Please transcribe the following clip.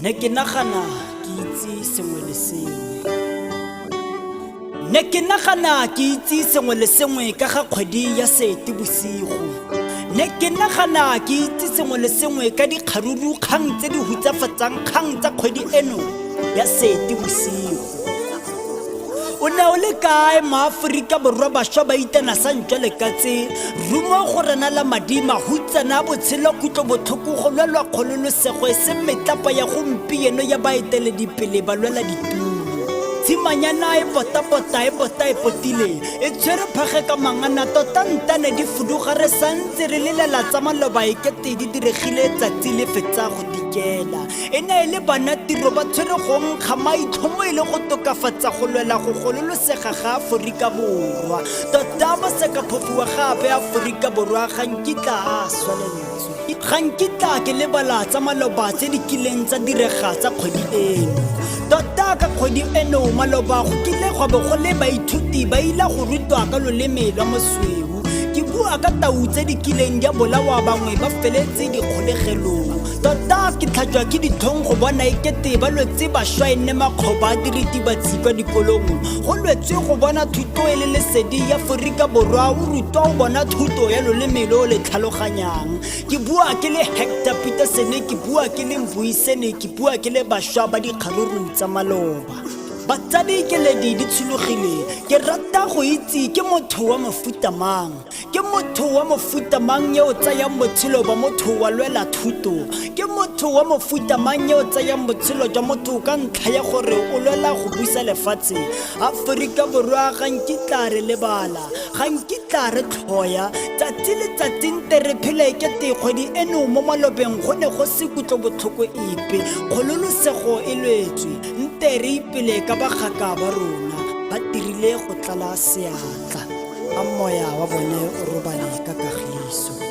ne ke nagana ke itse sengwe le sengwe ne ke nagana ke itse sengwe le sengwe ka ga kgwedi ya Seetebosigo ne ke nagana ke itse sengwe le sengwe ka dikgaruru kgang tse di hutsafatsang kgang tsa kgwedi eno ya Seetebosigo o ne o le kae maAforika Borwa bašwa ba itana sa ntšwa lekatse rumo go rena la madima hutsana botshelo kutlo botlhoko go lwelwa kgololosego e se metlapa ya gompieno ya baeteledipele ba lwela ditulo tshimanyana e bota e potile e tshwere phage ka mangana tota ntane di fuduga re santse re lelela tsa maloba e kete di diregile tsatsi le fetsa go dikela e ne e le banatiro ba tshwere go nkga maitlhomo e le go tokafatsa go lwela go gololosega ga Aforika Borwa tota ba seka phofiwa gape Aforika Borwa ga nkitla a swaleletswe ga nkitla ke lebala tsa maloba tse di kileng tsa direga tsa kgwedi eno tota ka kgwedi eno maloba go kile go be go le baithuti ba ila go rutwa ka loleme lwa mosweu ke bua ka tau tse di kileng di a bolawa bangwe ba feletse dikgolegelong tota ke tlhatswa ke dithong go bona ekete ba lwetse bašwa e nne makgoba a diritibatsi kwa dikolong go lwetswe go bona thuto e le lesedi ya Aforika Borwa o rutwa go bona thuto ya loleme lo le tlhaloganyang ke bua ke le Hector Peterson ke bua ke le Mbuisene ke bua ke le bašwa ba dikgaruru tsa maloba batsadi ke ledi di tshulogile ke rata go itse ke motho wa mofuta mang ke motho wa mofuta mang yo tsayang botshelo ba motho wa lwela thuto ke motho wa mofuta mang yo tsayang botshelo jwa motho ka ntlha ya gore o lwela go buisa lefatshe Aforika Borwa ga nkitla re lebala ga nkitla re tlhoya tsatsi le tsatsi nte re phele kete kgwedi eno mo malobeng go ne go se kutlo botlhoko epe kgololosego e lwetswe nte re ipele ka bagaka ba rona ba dirile go tlala seatla a moya wa bone o robale ka kagiso